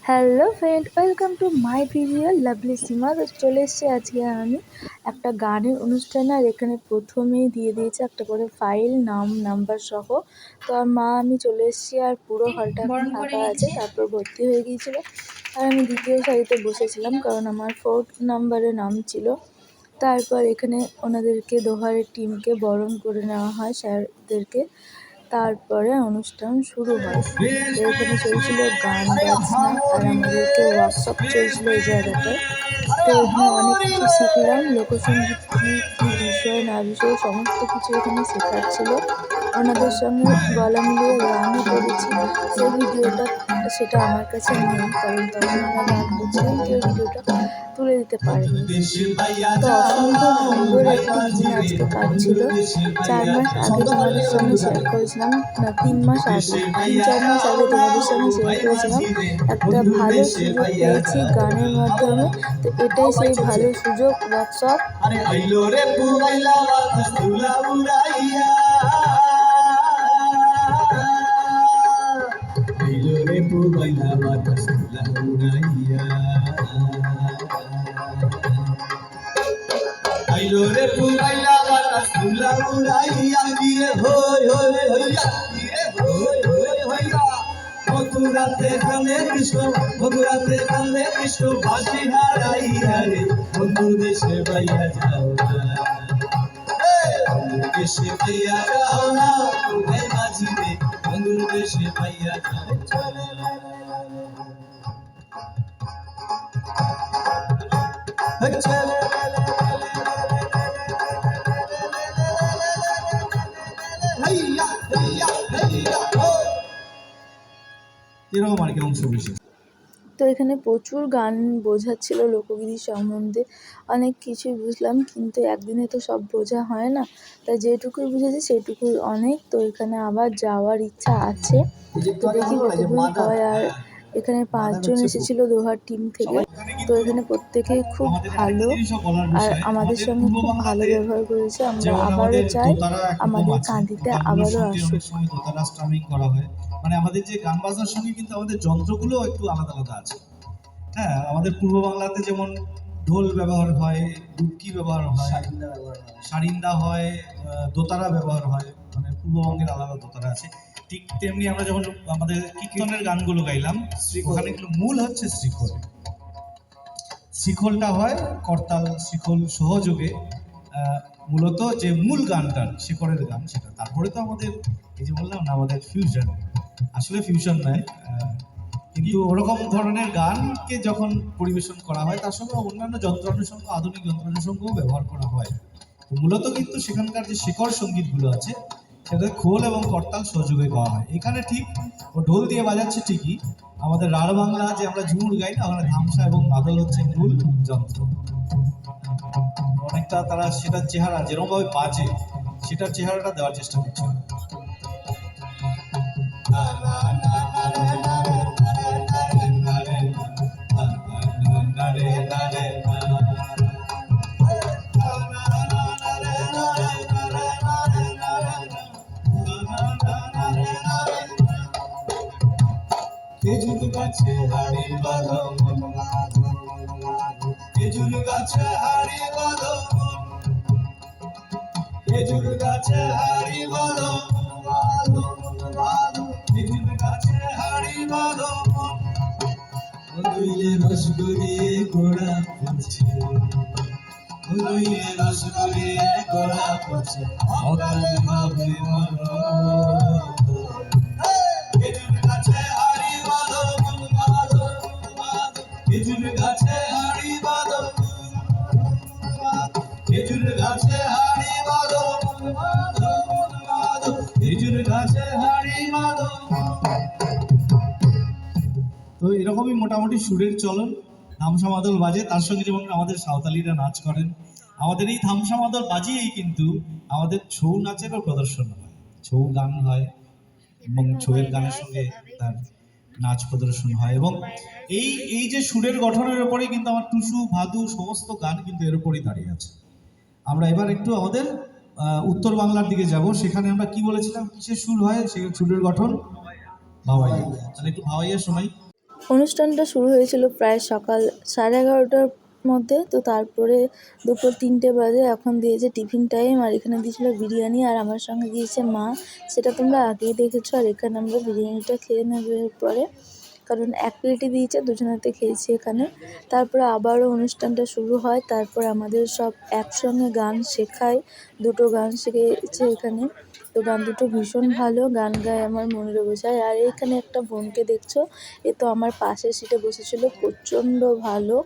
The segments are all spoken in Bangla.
Hello friend, welcome to my video lovely Seema. তো চলে এসেছি আজকে আমি একটা গানের অনুষ্ঠানে। আর এখানে প্রথমেই দিয়ে দিয়েছে একটা করে ফাইল, নাম্বার সহ। তো আর আমি চলে এসেছি, আর পুরো হলটা এখন ফাঁকা আছে। তারপর ভর্তি হয়ে গিয়েছিলো, আর আমি দ্বিতীয় সারিতে বসেছিলাম কারণ আমার 4 নাম্বারে নাম ছিল। তারপর এখানে ওনাদেরকে দোহারের টিমকে বরণ করে নেওয়া হয়, স্যারদেরকে। তারপরে অনুষ্ঠান শুরু হয়। তো এখানে চলছিল গান বাজনা, আর আমাদেরকে ওয়ার্কশপ চলছিল এই জায়গাটায়। তো এখানে অনেক কিছু শিখলাম, লোকসঙ্গীত কী কী বিষয় না বিষয় সমস্ত কিছু এখানে শেখাচ্ছিল। ওনাদের সঙ্গে গলা মিলিয়ে গানও করেছি। সেই ভিডিওটা সেটা আমার কাছে নেই, কারণ তখন আমরা গান করছিলাম, কেউ ভিডিওটা তুলে দিতে পারেনি। তো অসম্ভব সুন্দর একটি দিন আজকে কাটছিল। 4 মাস আগে তোমাদের সঙ্গে শেয়ার করেছিলাম, না 3 মাস আগে, 3-4 মাস আগে তোমাদের সঙ্গে শেয়ার করেছিলাম একটা ভালো সুযোগ পেয়েছি গানের মাধ্যমে। তো এটাই সেই ভালো সুযোগ, ওয়ার্কশপ। আইলোরে পুরাইলা বাতাস তুলা উড়াইয়া গিয়ে হই হই হইয়া গিয়ে হই হই হইয়া মথুরাতে কান্দে কৃষ্ণ মথুরাতে কান্দে কৃষ্ণ বাঁশি হারাইয়া রে বন্ধু দেশে বাইয়া যাও না বন্ধু দেশে বাইয়া যাও না কোথায় মাঝি রে বন্ধু দেশে বাইয়া যাও চলে চলে এরকম আর কি অংশ বিশেষ। তো এখানে প্রচুর গান বোঝাচ্ছিল, লোকগীতি সম্বন্ধে অনেক কিছুই বুঝলাম, কিন্তু একদিনে তো সব বোঝা হয় না। তাই যেটুকুই বুঝেছি সেটুকুই অনেক। তো এখানে আবার যাওয়ার ইচ্ছা আছে, তো দেখি কতদূর হয়। আর এখানে 5 জন এসেছিল দোহার টিম থেকে। তো এখানে প্রত্যেকেই খুব ভালো, আর আমাদের সঙ্গে খুব ভালো ব্যবহার করেছে। আমরা আবারও চাই আমাদের কাঁদিতে আবারও আসুক। দোতারা স্ট্রামিং করা হয়, মানে আমাদের যে গান বাজনার সঙ্গে কিন্তু আমাদের যন্ত্রগুলো একটু আলাদা আলাদা আছে। হ্যাঁ, আমাদের পূর্ব বাংলাতে যেমন ঢোল ব্যবহার হয়, ডুবকি ব্যবহার হয়, সারিন্দা হয়, দোতারা ব্যবহার হয়, মানে পূর্ববঙ্গের আলাদা দোতারা আছে। ঠিক তেমনি আমরা যখন আমাদের কীর্তনের গানগুলো গাইলাম, ওখানে মূল হচ্ছে শ্রীখোল। শ্রীখোলটা হয় করতাল শ্রীখোল সহযোগে, মূলত যে মূল গানটার শিকড়ের গান সেটা। তারপরে তো আমাদের এই যে বললাম না, আমাদের ফিউশন, আসলে ফিউশন নয়, কিন্তু ওরকম ধরনের গানকে যখন পরিবেশন করা হয় তার সঙ্গে অন্যান্য যন্ত্রানুষঙ্গ, আধুনিক যন্ত্রানুষঙ্গও ব্যবহার করা হয়। তো মূলত কিন্তু সেখানকার যে শিকড় সঙ্গীতগুলো আছে সেটা খোল এবং করতাল সহযোগে গাওয়া হয়। এখানে ঠিক ও ঢোল দিয়ে বাজাচ্ছে ঠিকই, আমাদের রাঢ় বাংলা যে আমরা ঝুমুর গাই না, ওখানে ধামসা এবং মাদল হচ্ছে মূল যন্ত্র। অনেকটা তারা সেটার চেহারা যেরকম ভাবে বাজে সেটার চেহারাটা দেওয়ার চেষ্টা করছে। খেজুর গাছে হাড়ি বাঁধো খেজুর গাছে হাড়ি বাঁধো খেজুর গাছে হাড়ি বাঁধো খেজুর গাছে হাড়ি বাঁধো নইলে রস গড়িয়ে গোড়া পড়ছে নইলে রস গড়িয়ে গোড়া পড়ছে অকালে হবে মরণ। খেজুর গাছে হাড়ি বাঁধো খেজুর গাছে হাড়ি বাঁধো খেজুর গাছে হাড়ি বাঁধো খেজুর গাছে হাড়ি বাঁধো। তো এরকমই মোটামুটি সুরের চলন, ধামসা মাদল বাজে, তার সঙ্গে যেমন আমাদের সাঁওতালিরা নাচ করেন। আমাদের এই ধামসা মাদল বাজিয়েই কিন্তু আমাদের ছৌ নাচেরও প্রদর্শন হয়, ছৌ গান হয় এবং ছৌয়ের গানের সঙ্গে তার নাচ প্রদর্শন হয়। এবং এই এই যে সুরের গঠনের উপরেই কিন্তু আমার টুসু ভাদু সমস্ত গান কিন্তু এর উপরেই দাঁড়িয়ে আছে। আমরা এবার একটু আমাদের উত্তর বাংলার দিকে যাব। সেখানে আমরা কি বলেছিলাম, কিসের সুর হয়, সেখানে সুরের গঠন ভাওয়াইয়া। তাহলে একটু ভাওয়াইয়া শোনাই। অনুষ্ঠানটা শুরু হয়েছিল প্রায় সকাল 11:30টার মধ্যে। তো তারপরে দুপুর 3টে বাজে, এখন দিয়েছে টিফিন টাইম। আর এখানে দিয়েছিল বিরিয়ানি, আর আমার সঙ্গে দিয়েছে মা। সেটা তোমরা আগেই দেখেছো। আর এখানে আমরা বিরিয়ানিটা খেয়ে নেবো এরপরে, কারণ এক প্লেটই দিয়েছে, দুজনেতে খেয়েছি এখানে। তারপরে আবারও অনুষ্ঠানটা শুরু হয়। তারপর আমাদের সব একসঙ্গে গান শেখায়, 2টো গান শিখিয়েছে এখানে। তো গান দুটো ভীষণ ভালো, গান গায় আমার মনের বোঝায়। আর এইখানে একটা বোনকে দেখছো, এ তো আমার পাশের সিটে বসেছিল, প্রচণ্ড ভালো।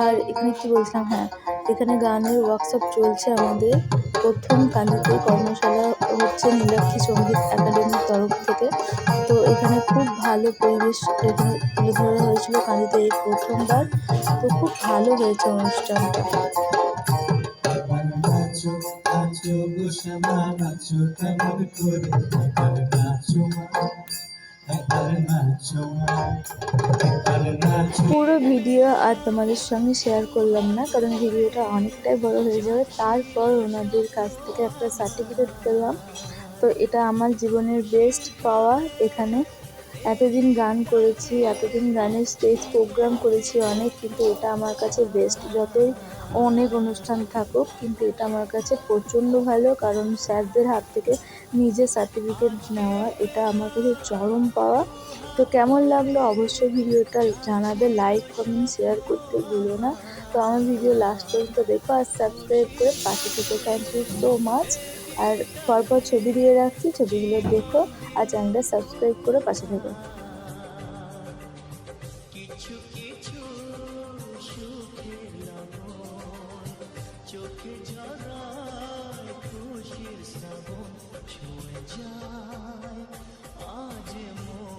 আর এখানে কি বলছিলাম, হ্যাঁ, এখানে গানের ওয়ার্কশপ চলছে আমাদের। প্রথম কান্দিতে কর্মশালা হচ্ছে নীলাক্ষী সঙ্গীত একাডেমির তরফ থেকে। তো এখানে খুব ভালো পরিবেশ এখানে তুলে ধরা হয়েছিল কাঁদিতে এই প্রথমবার। তো খুব ভালো হয়েছে অনুষ্ঠানটা। এবার নাচো নাচো গো শ্যামা নাচো কেমন করে, এবার নাচো মা, এবার নাচো মা, এবার নাচো। পুরো ভিডিও আর তোমাদের সঙ্গে শেয়ার করলাম না, কারণ ভিডিওটা অনেকটাই বড় হয়ে যাবে। তারপর ওনাদের কাছ থেকে একটা সার্টিফিকেট পেলাম। তো এটা আমার জীবনের বেস্ট পাওয়া এখানে। এতদিন গান করেছি, এতদিন গানের স্টেজ প্রোগ্রাম করেছি অনেক, কিন্তু এটা আমার কাছে বেস্ট। যতই অনেক অনুষ্ঠান থাকুক, কিন্তু এটা আমার কাছে প্রচণ্ড ভালো, কারণ স্যারদের হাত থেকে নিজে সার্টিফিকেট নেওয়া, এটা আমার কাছে চরম পাওয়া। তো কেমন লাগলো অবশ্যই ভিডিওটা জানাবে, লাইক কমেন্ট শেয়ার করতে ভুলো না। তো আমার ভিডিও লাস্ট পর্যন্ত দেখো আর সাবস্ক্রাইব করে পাশে থেকে। Thank you so much. আর পরপর ছবি দিয়ে রাখছি, ছবিগুলো দেখো আর চ্যানেলটা সাবস্ক্রাইব করে পাশে থেকো। কিছু কিছু সুখের লবণ চোখে ঝরায় খুশির শ্রাবণ ছুঁয়ে যায় আজ মন।